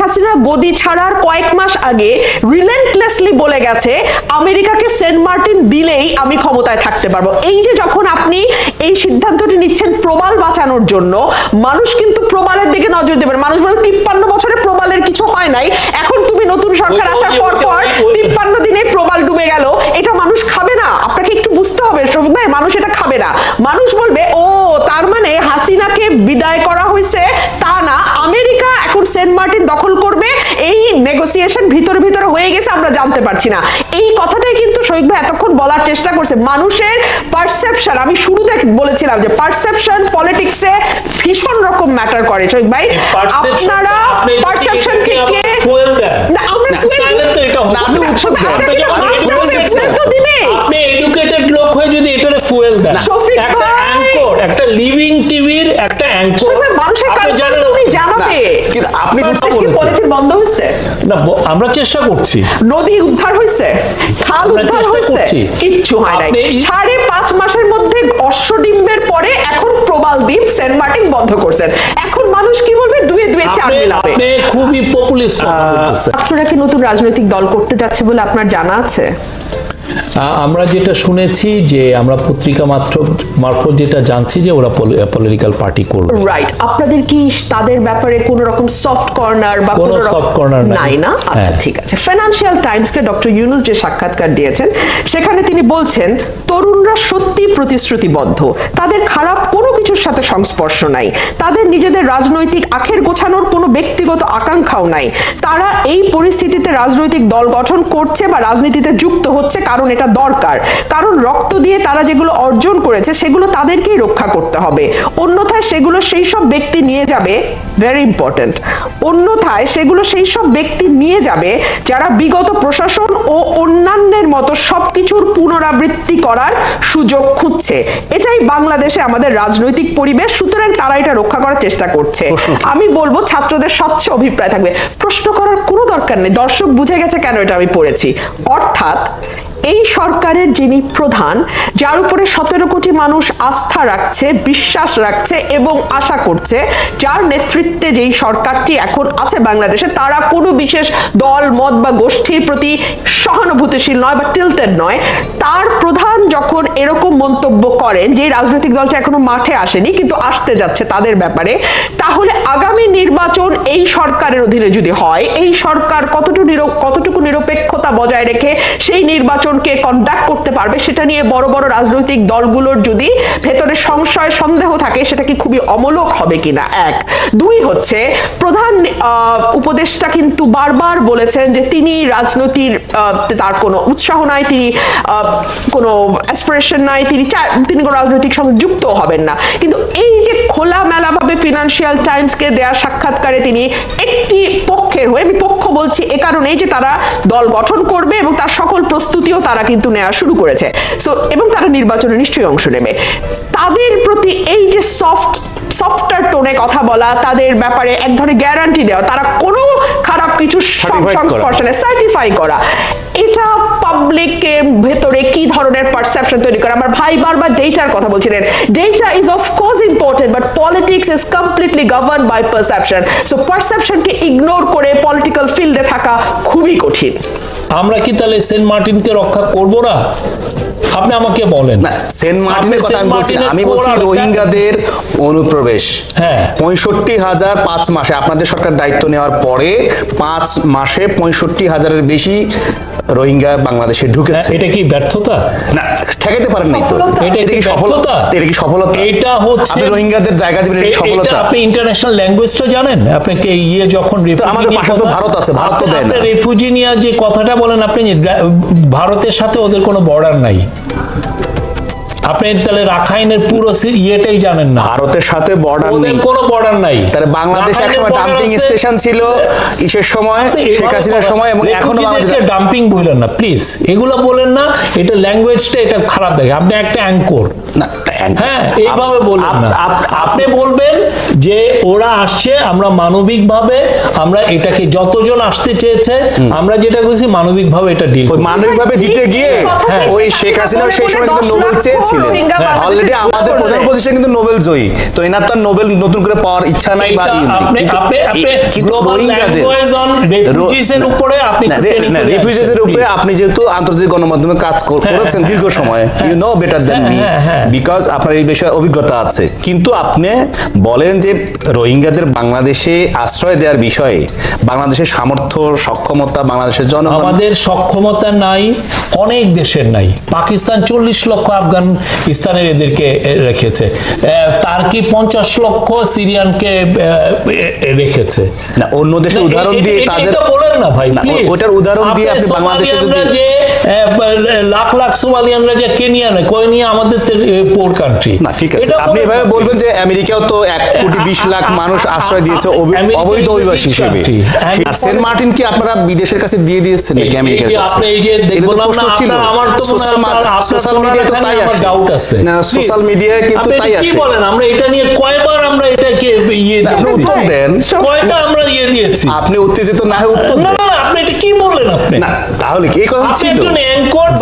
হাসিনা গদি ছাড়ার কয়েক মাস আগে রিলেন্টলেসলি বলে গেছে আমেরিকাকে সেন্ট মার্টিন দিলেই আমি ক্ষমতায় থাকতে পারবো। এই যে যখন আপনি এই সিদ্ধান্তটি নিচ্ছেন প্রবাল বাঁচানোর জন্য, মানুষ কিন্তু প্রবালের দিকে নজর দেবেন। মানুষ বলে 53 বছরে প্রবালের কিছু হয় নাই, এখন তুমি নতুন সরকার আসার পর 53 দিনে প্রবাল ডুবে গেল, এটা মানুষ খাবে না। আপনাকে একটু বুঝতে হবে শফিক ভাই, মানুষ এটা খাবে না। মানুষ বলবে ও তার মানে হাসিনাকে বিদায় করা হয়েছে, তা না, আমেরিকা এখন সেন্ট মার্টিন দখল করবে, এই নেগোসিয়েশন ভিতরে ভিতরে হয়ে গেছে, আমরা জানতে পারছি না। এই কথাটাই কিন্তু শফিক ভাই এতক্ষণ বলার চেষ্টা করছে। মানুষের পারসেপশন, আমি শুরুতে বলেছিলাম যে পারসেপশন পলিটিক্সে ভীষণ রকম ম্যাটার করে শফিক ভাই। আপনারা পারসেপশন থেকে না, আমরা আপনি এডুকেটেড লোক হয়ে যদি এটারে ফুয়েল দেন, একটা অ্যাঙ্কর, একটা লিভিং টিভির একটা অ্যাঙ্কর, মানুষের কাছে উনি জানাবে। আপনি কথা বলেছেন পলিটিক্স বন্ধ হয়েছে না, আমরা চেষ্টা করছি। নদী উদ্ধার হয়েছে, খাল উদ্ধার হয়েছে, কিচ্ছু হয় নাই। 5.5 মাসের মধ্যে অশ্বডিম্বের পরে এখন প্রবাল দ্বীপ সেন্ট মার্টিন বন্ধ করছেন। এখন মানুষ কি বলবে? দুয়ে দুয়ে চার মিলাবে। আপনি খুবই পপুলিস্ট কথা বলতেছেন। আপনারা কি নতুন রাজনৈতিক দল করতে যাচ্ছে বলে আপনার জানা আছে? আমরা যেটা শুনেছি, যে আমরা পত্রিকা মারফত যেটা জানছি যে ওরা পলিটিক্যাল পার্টি করবে। রাইট। আপনাদের কি তাদের ব্যাপারে কোনো রকম সফট কর্নার বা কোনো সফট কর্নার নাই না? আচ্ছা ঠিক আছে। ফিনান্সিয়াল টাইমসকে ডক্টর ইউনুস যে সাক্ষাৎকার দিয়েছেন, সেখানে তিনি বলছেন তরুণরা সত্যি প্রতিশ্রুতিবদ্ধ, তাদের খারাপ কোনো কিছুর সাথে সংস্পর্শ নাই, তাদের নিজেদের রাজনৈতিক আখের গোছানোর কোনো ব্যক্তিগত আকাঙ্ক্ষাও নাই, তারা এই পরিস্থিতিতে রাজনৈতিক দল গঠন করছে বা রাজনীতিতে যুক্ত হচ্ছে কারণ এটা দরকার, কারণ রক্ত দিয়ে তারা যেগুলো অর্জন করেছে সেগুলো তাদেরকেই রক্ষা করতে হবে, অন্যথায় সেগুলো সেই সব ব্যক্তি নিয়ে যাবে, ভেরি ইম্পর্টেন্ট, অন্যথায় সেগুলো সেই সব ব্যক্তি নিয়ে যাবে যারা বিগত প্রশাসন ও অন্যান্যের মতো সবকিছুর পুনরাবৃত্তি করার সুযোগ খুঁজছে। এটাই বাংলাদেশে আমাদের রাজনৈতিক পরিবেশ, সুতরাং তারা এটা রক্ষা করার চেষ্টা করছে। আমি বলবো ছাত্রদের স্বচ্ছ অভিপ্রায় থাকবে, প্রশ্ন করার কোনো দরকার নেই, দর্শক বুঝে গেছে কেন এটা আমি পড়েছি। অর্থাৎ এই সরকারের যিনি প্রধান, যার উপরে 17 কোটি মানুষ আস্থা রাখছে, বিশ্বাস রাখছে এবং আশা করছে, যার নেতৃত্বে যেই সরকারটি এখন আছে বাংলাদেশে, তারা কোনো বিশেষ দল মত বা গোষ্ঠীর প্রতি সহানুভূতিশীল নয় বা টিল্টেড নয়। তার প্রধান যখন এরকম মন্তব্য করেন যে রাজনৈতিক দলটা এখনো মাঠে আসেনি কিন্তু আসতে যাচ্ছে তাদের ব্যাপারে, তাহলে আগামী নির্বাচন এই সরকারের অধীনে যদি হয়, এই সরকার কতটুকু নিরপেক্ষতা বজায় রেখে সেই নির্বাচন কে কন্ডাক্ট করতে পারবে, সেটা নিয়ে বড় বড় রাজনৈতিক দলগুলোর যদি ভেতরে সংশয় সন্দেহ থাকে, সেটা কি খুবই অমূলক হবে কিনা? এক। দুই হচ্ছে, প্রধান উপদেষ্টা কিন্তু বারবার বলেছেন যে তিনি রাজনীতির তার কোনো উৎসাহ নাই, তিনি কোনো অ্যাসপিরেশন নাই, তিনি কোনো রাজনৈতিক সঙ্গে যুক্ত হবেন না। কিন্তু এই যে খোলামেলাভাবে ফিনান্সিয়াল টাইমসকে দেয়া সাক্ষাৎকারে তিনি একটি পক্ষের হয়ে, আমি পক্ষ বলছি এ কারণেই যে তারা দল গঠন করবে এবং তার সকল প্রস্তুতিও তারা কিন্তু নেওয়া শুরু করেছে, এবং তারা নির্বাচনে নিশ্চয়ই অংশ নেবে। তাদের প্রতি এই যে সফটার টোনে কথা বলা, তাদের ব্যাপারে এক ধরনের গ্যারান্টি দেওয়া, তারা কোনো খারাপ কিছু সংস্পর্শনে সার্টিফাই করা, এটা পাবলিকের ভেতরে কি ধরনের পারসেপশন তৈরি করে? আমার ভাই বারবার ডেটার কথা বলছিলেন, data is of course important, but politics is completely govern by perception. So পারসেপশনকে ইগনোর করে পলিটিক্যাল ফিল্ডে থাকা খুবই কঠিন। আমরা কি তাহলে সেন্ট মার্টিনকে রক্ষা করব না? আপনি আমাকে বলেন। না, সেন্ট মার্টিনের কথা আমি বলছি না, আমি বলছি রোহিঙ্গাদের অনুপ্রবেশ। 65,000 5 মাসে, আপনাদের সরকার দায়িত্ব নেওয়ার পরে 5 মাসে 65,000-এর বেশি রোহিঙ্গা বাংলাদেশে ঢুকেছে। এটা কি ব্যর্থতা? না, ঠেকাইতে পারেন নাই তো। এটা কি সফলতা? এটা কি সফলতা? এটা হচ্ছে আপনি রোহিঙ্গাদের জায়গা দিবেন, এটা সফলতা। আপনি ইন্টারন্যাশনাল ল্যাঙ্গুয়েজটা জানেন? আপনাকে যখন আমাদের পাশে তো ভারত আছে, ভারত তো দেয় না। রেফিউজি নিয়ে যে কথাটা বলেন, আপনি ভারতের সাথে ওদের কোনো বর্ডার নাই, আপনি তাহলে রাখাইনের পুরো ইয়েটাই জানেন না। ভারতের সাথে বর্ডার নেই, কোনো বর্ডার নাই। তাহলে বাংলাদেশ একসময় ডাম্পিং স্টেশন ছিল, ইসের সময়, শেখ হাসিনার সময়, এবং এখনো বাংলাদেশে ডাম্পিং বলেন না প্লিজ, এগুলো বলেন না। এটা ল্যাঙ্গুয়েজটা এটা খারাপ দেখে। আপনি একটা অ্যাঙ্কর, না হ্যাঁ, এইভাবে বলবেন না। আপনি বলবেন যে ওরা আসছে, আমরা মানবিকভাবে আমরা এটাকে, যতজন আসতে চেয়েছে আমরা যেটা করেছি মানবিকভাবে এটা ডিল, মানবিকভাবে দিতে গিয়ে ওই শেখ হাসিনা সেই সময় কিন্তু নোবেল চেয়েছিলেন, অলরেডি আমাদের প্রধান প্রতিষ্ঠান কিন্তু নোবেল জয়ী, তো এনার তো নবেল নতুন করে পাওয়ার ইচ্ছা নাই বা আপনি যেহেতু আন্তর্জাতিক গণমাধ্যমে কাজ করেছেন দীর্ঘ সময়, you know better than me, because আপনার এই বিষয়ে অভিজ্ঞতা আছে। কিন্তু আপনি বলেন যে রোহিঙ্গাদের বাংলাদেশে আশ্রয় দেওয়ার বিষয়ে বাংলাদেশের সামর্থ্য, সক্ষমতা, বাংলাদেশের জনগণ, আমাদের সক্ষমতা নাই, অনেক দেশের নাই। পাকিস্তান 40 লক্ষ আফগানিস্তানের এদেরকে রেখেছে, টার্কি 50 লক্ষ সিরিয়ানকে রেখেছে। না, অন্য দেশের উদাহরণ দিয়ে তাদের বলেন না ভাই, প্লিজ। ওটার উদাহরণ দিয়ে আপনি বাংলাদেশে যে লাখ লাখ সোমালিয়ানরা যে কেনিয়া নয়, কেনিয়া আমাদের পোর কান্ট্রি। না, ঠিক আছে, আপনি এভাবে বলবেন যে আমেরিকাও তো 1,20,00,000 মানুষ আশ্রয় দিয়েছে অবৈধ অভিবাসী হিসেবে। আর সেন্ট মার্টিন কি আপনারা বিদেশের কাছে দিয়ে দিয়েছেন নাকি আমেরিকার কাছে? আপনি এই যে বললাম না, আমার তো সোশ্যাল মিডিয়ায় তো তাই আসে, ডাউট আছে না সোশ্যাল মিডিয়ায় কিন্তু তাই আসে। কি বলেন, আমরা এটা নিয়ে কয়বার আমরা এটাকে আপনি উত্তর দেন, কয়টা আমরা দিয়েছি? আপনি উত্তেজিত না হয়ে উত্তর দেন। না, আপনি এটা কি বললেন? আপনি না, তাহলে কি এই কথা ছিল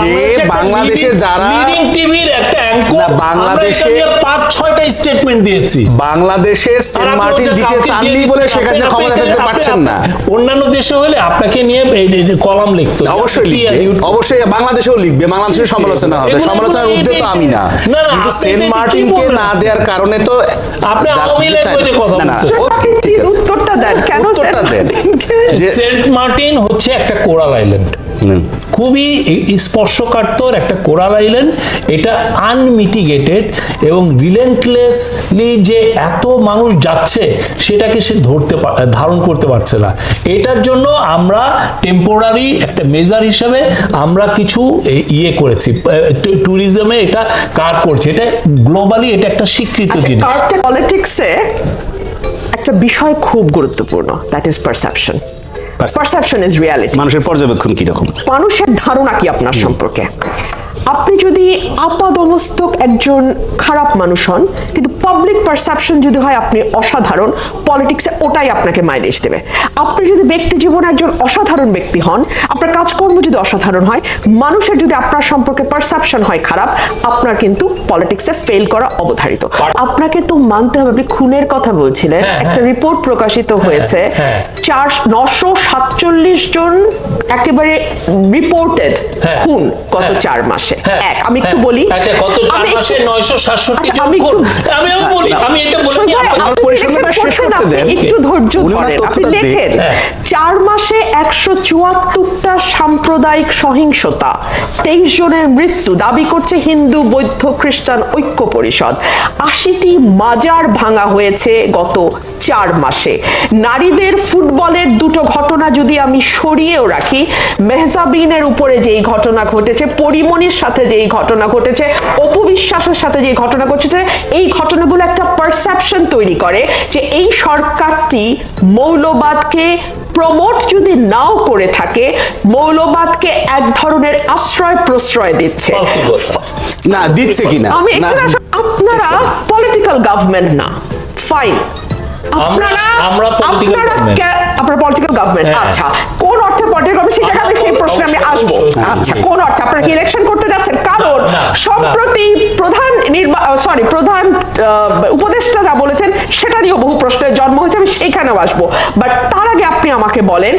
যে বাংলাদেশে যারা লিডিং টিভির একটা অ্যাঙ্কর, বাংলাদেশে 5-6টা স্টেটমেন্ট দিয়েছি, বাংলাদেশের সেন্ট মার্টিন দিতে চাননি বলে শেখ হাসিনা ক্ষমতা থাকতে পারছেন না। অন্যান্য দেশে হলে আপনাকে নিয়ে কলাম লিখতো, অবশ্যই লিখবে, অবশ্যই বাংলাদেশেও লিখবে, বাংলাদেশের সমালোচনা হবে, সমালোচনার উদ্দেশ্য তো আমি না, কিন্তু সেন্ট মার্টিনকে না দেওয়ার কারণে তো আপনি আওয়ামী ল্যাঙ্গুয়েজে কথা বলছেন। উত্তরটা দেন, কেন উত্তরটা দেন। সেন্ট মার্টিন হচ্ছে একটা কোরাল আইল্যান্ড, খুবই স্পর্শকাতর একটা কোরাল আইল্যান্ড। এটা আনমিটিগেটেড এবং রিলেন্টলেসলি যে এত মানুষ যাচ্ছে সেটাকে সে ধারণ করতে পারছে না। এটার জন্য আমরা টেম্পোরারি একটা মেজার হিসাবে আমরা কিছু ইয়ে করেছি, ট্যুরিজমে এটা কার করছে, এটা গ্লোবালি এটা একটা স্বীকৃত জিনিস। পলিটিক্সে একটা বিষয় খুব গুরুত্বপূর্ণ, that is perception. Perception is reality. মানুষের পর্যবেক্ষণ কি রকম, মানুষের ধারণা কি আপনার সম্পর্কে। আপনি যদি আপাদমস্তক একজন খারাপ মানুষ হন, কিন্তু পাবলিক পারসেপশন যদি হয় আপনি অসাধারণ, পলিটিক্সে ওটাই আপনাকে মাইলেজ দেবে। আপনি যদি ব্যক্তি জীবনে একজন অসাধারণ ব্যক্তি হন, আপনার কাজকর্ম যদি অসাধারণ হয়, মানুষের যদি আপনার সম্পর্কে পারসেপশন হয় খারাপ, আপনার কিন্তু পলিটিক্সে ফেল করা অবধারিত। আপনাকে তো মানতে হবে, আপনি খুনের কথা বলছিলেন, একটা রিপোর্ট প্রকাশিত হয়েছে, 947 জন একেবারে রিপোর্টেড খুন গত 4 মাসে। আমি একটু বলি, আচ্ছা, কত 4 মাসে 967 জন খুন, আমি বলি, আমি এটা বলি, একটু ধৈর্য ধরেন, আপনি লেখেন 4 মাসে 174টা সাম্প্রদায়িক সহিংসতা, 23 জনের মৃত্যু দাবি করছে হিন্দু বৌদ্ধ খ্রিস্টান ঐক্য পরিষদ। 80টি মাজার ভাঙা হয়েছে গত 4 মাসে। নারীদের ফুটবলের 2টো ঘটনা যদি আমি সরিয়েও রাখি, মেহজাবিনের উপরে যেই ঘটনা ঘটেছে, পরিমণির সাথে যেই ঘটনা ঘটেছে, অপু বিশ্বাসের সাথে যেই ঘটনা ঘটেছে, এই ঘটনাগুলো একটা পারসেপশন তৈরি করে যে এই সরকারটি মৌলবাদকে প্রমোট যদি নাও করে থাকে, মৌলবাদকে এক ধরনের আশ্রয় প্রশ্রয় দিচ্ছে। না দিচ্ছে কিনা, আপনারা পলিটিক্যাল গভর্নমেন্ট না, ফাইন, আপনারা পলিটিক্যাল গভর্নমেন্ট, আচ্ছা কোন অর্থে পলিটিক্যাল গভর্নমেন্ট সেটা আমি সেই প্রশ্নে আমি আসবো। আচ্ছা, কোন অর্থে আপনারা কি ইলেকশন করতে যাচ্ছেন? কারণ সম্প্রতি প্রধান উপদেষ্টা যা বলেছেন সেটা নিয়েও বহু প্রশ্নের জন্ম হয়েছে, আমি সেইখানেও আসবো। বাট তার আগে আপনি আমাকে বলেন,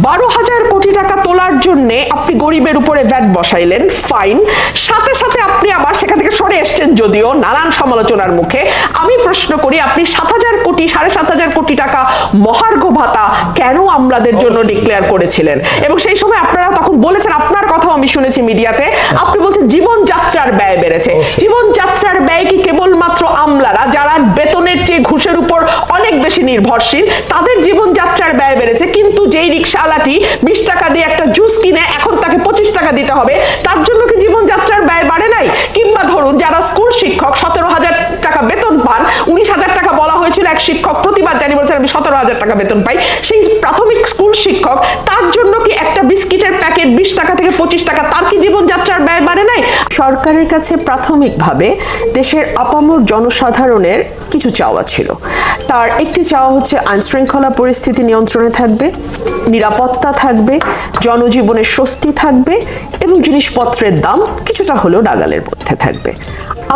12,000 কোটি টাকা তোলার জন্য আপনি গরিবের উপরে ভ্যাট বসাইলেন, ফাইন, সাথে সাথে আপনি আবার সেখান থেকে সরে এসছেন যদিও নানান সমালোচনার মুখে। আমি প্রশ্ন করি, আপনি 7,500 কোটি টাকা মহার্ঘ ভাতা কেন আমলাদের জন্য ডিক্লেয়ার করেছিলেন? এবং সেই সময় আপনারা তখন বলেছেন, আপনার কথাও আমি শুনেছি মিডিয়াতে, আপনি বলছেন জীবনযাত্রার ব্যয় বেড়েছে। জীবনযাত্রার ব্যয় কি কেবলমাত্র আমলারা যারা বেতনের চেয়ে ঘুষের উপর অনেক বেশি নির্ভরশীল তাদের জীবনযাত্রার ব্যয় বেড়েছে, কিন্তু যেই রিকশাওয়ালাটি 20 টাকা দিয়ে একটা জুস কিনে এখন তাকে 25 টাকা দিতে হবে, তার জন্য কি জীবনযাত্রার ব্যয় বাড়ে নাই? কিংবা ধরুন যারা স্কুল শিক্ষক 17,000 টাকা বেতন পান, 19,000 টাকা বলা হয়েছিল এক শিক্ষক, প্রতিবার জানি বলছেন আমি 17,000 টাকা বেতন পাই, সেই প্রাথমিক স্কুল শিক্ষক, তার জন্য কি একটা বিস্কিটের প্যাকেট 20 টাকা থেকে 25 টাকা, তার কি জীবনযাত্রার ব্যয় বাড়ে নাই? সরকার সরকারের কাছে প্রাথমিকভাবে দেশের আপামর জনসাধারণের কিছু চাওয়া ছিল। তার একটি চাওয়া হচ্ছে আইনশৃঙ্খলা পরিস্থিতি নিয়ন্ত্রণে থাকবে, নিরাপত্তা থাকবে, জনজীবনের স্বস্তি থাকবে এবং জিনিসপত্রের দাম কিছুটা হলেও নাগালের মধ্যে থাকবে।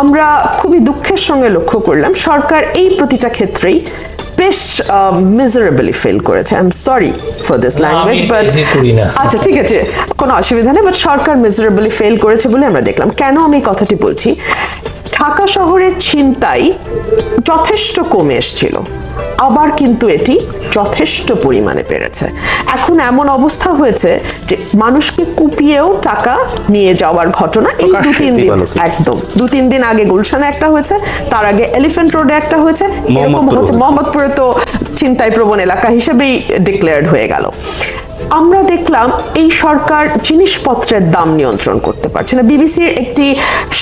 আমরা খুবই দুঃখের সঙ্গে লক্ষ্য করলাম সরকার এই প্রতিটা ক্ষেত্রেই বেশ মিজারেবলি ফেল করেছে। I am sorry for this language, but আচ্ছা ঠিক আছে, কোনো অসুবিধা নেই, বাট সরকার মিজারেবলি ফেল করেছে বলে আমরা দেখলাম। কেন আমি কথাটি বলছি? ঢাকা শহরের ছিনতাই যথেষ্ট কমে এসেছিল, আবার কিন্তু এটি যথেষ্ট পরিমাণে বেড়েছে। এখন এমন অবস্থা হয়েছে যে মানুষকে কুপিয়েও টাকা নিয়ে যাওয়ার ঘটনা এই 2-3 দিন আগে গুলশানে একটা হয়েছে, তার আগে এলিফ্যান্ট রোডে একটা হয়েছে, এরকম হচ্ছে। মোহাম্মদপুরে তো ছিনতাই প্রবণ এলাকা হিসেবেই ডিক্লেয়ার্ড হয়ে গেল। আমরা দেখলাম এই সরকার জিনিসপত্রের দাম নিয়ন্ত্রণ করতে পারছে না। বিবিসির একটি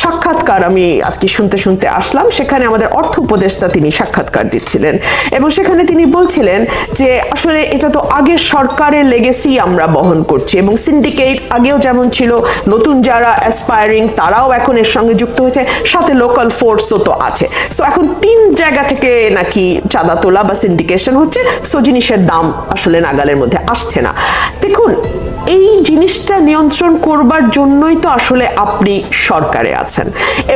সাক্ষাৎকার আমি আজকে শুনতে শুনতে আসলাম, সেখানে আমাদের অর্থ উপদেষ্টা তিনি সাক্ষাৎকার দিচ্ছিলেন এবং সেখানে তিনি বলছিলেন যে আসলে এটা তো আগের সরকারের লেগেসি আমরা বহন করছি এবং সিন্ডিকেট আগেও যেমন ছিল, নতুন যারা অ্যাসপায়ারিং তারাও এখন এর সঙ্গে যুক্ত হয়েছে, সাথে লোকাল ফোর্সও তো আছে। সো এখন 3 জায়গা থেকে নাকি চাঁদা তোলা বা সিন্ডিকেশন হচ্ছে, সো জিনিসের দাম আসলে নাগালের মধ্যে আসছে না। দেখুন, এই জিনিসটা নিয়ন্ত্রণ করবার জন্যই তো আসলে আপনি সরকারে আছেন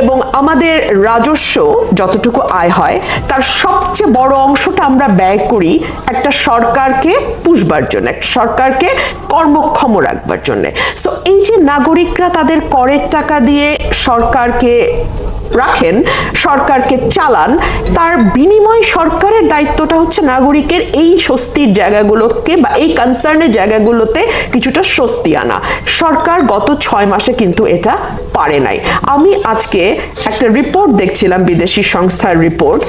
এবং আমাদের রাজস্ব যতটুকু আয় হয় তার সবচেয়ে বড় অংশটা আমরা ব্যয় করি একটা সরকারকে পুষবার জন্য, একটা সরকারকে কর্মক্ষম রাখবার জন্য। সো এই যে নাগরিকরা তাদের করের টাকা দিয়ে সরকারকে রাখেন, সরকারকে চালান, তার বিনিময়ে সরকারের দায়িত্বটা হচ্ছে নাগরিকের এই স্বস্তির জায়গাগুলোকে বা এই কনসার্নের জায়গাগুলোতে কিছুটা স্বস্তি আনা। সরকার গত 6 মাসে কিন্তু এটা পারে নাই। আমি আজকে একটা রিপোর্ট দেখছিলাম, বিদেশি সংস্থার রিপোর্ট,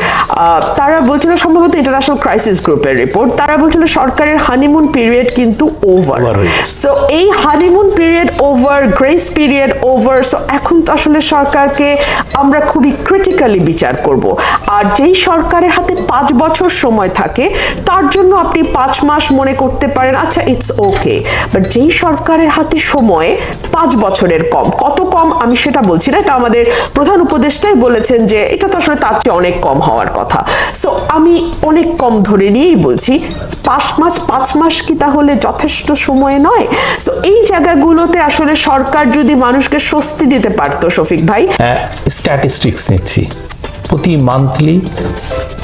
তারা বলছিল, সম্ভবত ইন্টারন্যাশনাল ক্রাইসিস গ্রুপের রিপোর্ট, তারা বলছিল সরকারের হানিমুন পিরিয়ড কিন্তু ওভার। সো এই honeymoon period over, grace period over, so এখন তো আসলে সরকারকে আমরা খুবই ক্রিটিক্যালি বিচার করব। আর যেই সরকারের হাতে 5 বছর সময় থাকে তার জন্য আপনি 5 মাস মনে করতে পারেন, আচ্ছা ইটস ওকে, বাট যেই সরকারের হাতে সময় 5 বছরের কম, কত কম আমি সেটা বলছি না, এটা আমাদের প্রধান উপদেষ্টাই বলেছেন যে এটা তো আসলে তার চেয়ে অনেক কম হওয়ার কথা। সো আমি অনেক কম ধরে নিয়েই বলছি 5 মাস কি তাহলে যথেষ্ট সময় নয়? সো এই জায়গাগুলোতে আসলে সরকার যদি মানুষকে স্বস্তি দিতে পারতো, শফিক ভাই। স্ট্যাটিস্টিক্স নিচ্ছি, প্রতি মান্থলি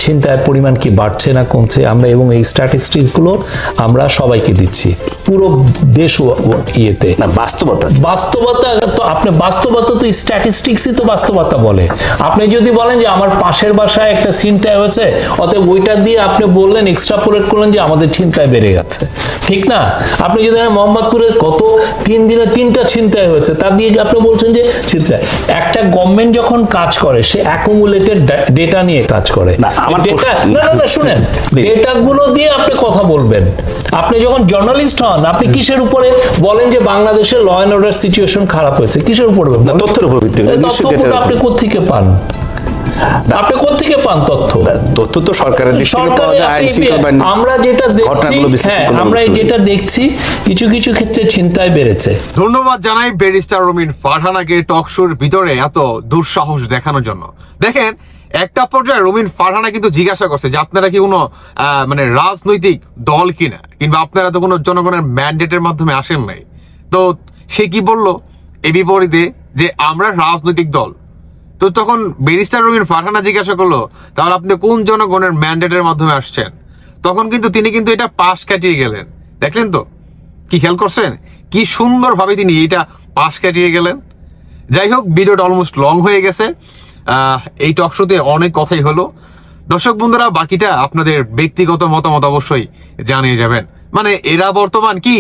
ছিনতাইয়ের পরিমাণ কি বাড়ছে না কমছে আমরা, এবং এই স্ট্যাটিস্টিক্সগুলো আমরা সবাইকে দিচ্ছি পুরো দেশ ইয়েতে। বাস্তবতা তো আপনি বাস্তবতা তো স্ট্যাটিস্টিক্সই তো বাস্তবতা বলে। আপনি যদি বলেন যে আমার পাশের বাসায় একটা ছিনতাই হয়েছে, অতএব ওইটা দিয়ে আপনি বললেন, এক্সট্রাপোলেট করলেন যে আমাদের ছিনতাই বেড়ে গেছে, ঠিক না? আপনি যদি মোহাম্মদপুরে গত 3 দিনে 3টা ছিনতাই হয়েছে, তার দিয়ে আপনি বলছেন যে ছিনতাই। একটা গভর্নমেন্ট যখন কাজ করে সে অ্যাকুমুলেটেড ডেটা নিয়ে কাজ করে। শুনেন, ডেটাগুলো দিয়ে আপনি কথা বলবেন। আপনি যখন জার্নালিস্ট হন, আপনি কিসের উপরে বলেন যে বাংলাদেশের ল এন্ড অর্ডার সিচুয়েশন খারাপ হয়েছে? কিসের উপরে? তথ্যের উপর ভিত্তি করে। তথ্যগুলো আপনি কোত্থেকে পান? আপনি কোত্থেকে পান তথ্য? তথ্য তো সরকারের দিক থেকে পাওয়া যায়। আমরা যেটা দেখছি, আমরা যেটা দেখছি কিছু কিছু ক্ষেত্রে ছিনতাই বেড়েছে। ধন্যবাদ জানাই ব্যারিস্টার রুমিন ফারহানাকে টক শোর ভিতরে এত দুঃসাহস দেখানোর জন্য। দেখেন, একটা পর্যায়ে রুমিন ফারহানা কিন্তু জিজ্ঞাসা করছে যে আপনারা কি কোনো মানে রাজনৈতিক দল কিনা, কিংবা আপনারা তো কোনো জনগণের ম্যান্ডেটের মাধ্যমে আসেন নাই। তো সে কি বলল এ বিপরীতে যে আমরা রাজনৈতিক দল। তো তখন ব্যারিস্টার রুমিন ফারহানা জিজ্ঞাসা করলো তাহলে আপনি কোন জনগণের ম্যান্ডেটের মাধ্যমে আসছেন? তখন কিন্তু তিনি কিন্তু এটা পাশ কাটিয়ে গেলেন। দেখলেন তো, কি খেয়াল করছেন কি সুন্দরভাবে তিনি এটা পাশ কাটিয়ে গেলেন। যাই হোক, ভিডিওটা অলমোস্ট লং হয়ে গেছে। এই টক শোতে অনেক কথাই হলো। দর্শক বন্ধুরা, বাকিটা আপনাদের ব্যক্তিগত মতামত অবশ্যই জানিয়ে যাবেন। মানে এরা বর্তমান কি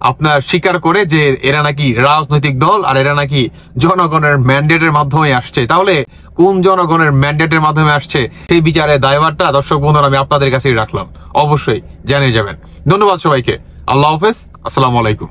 আপনার স্বীকার করে যে এরা নাকি রাজনৈতিক দল আর এরা নাকি জনগণের ম্যান্ডেটের মাধ্যমে আসছে। তাহলে কোন জনগণের ম্যান্ডেটের মাধ্যমে আসছে সেই বিচারে দায়ভারটা দর্শক বন্ধুরা আমি আপনাদের কাছেই রাখলাম, অবশ্যই জানিয়ে যাবেন। ধন্যবাদ সবাইকে। আল্লাহ হাফেজ, আসসালামু আলাইকুম।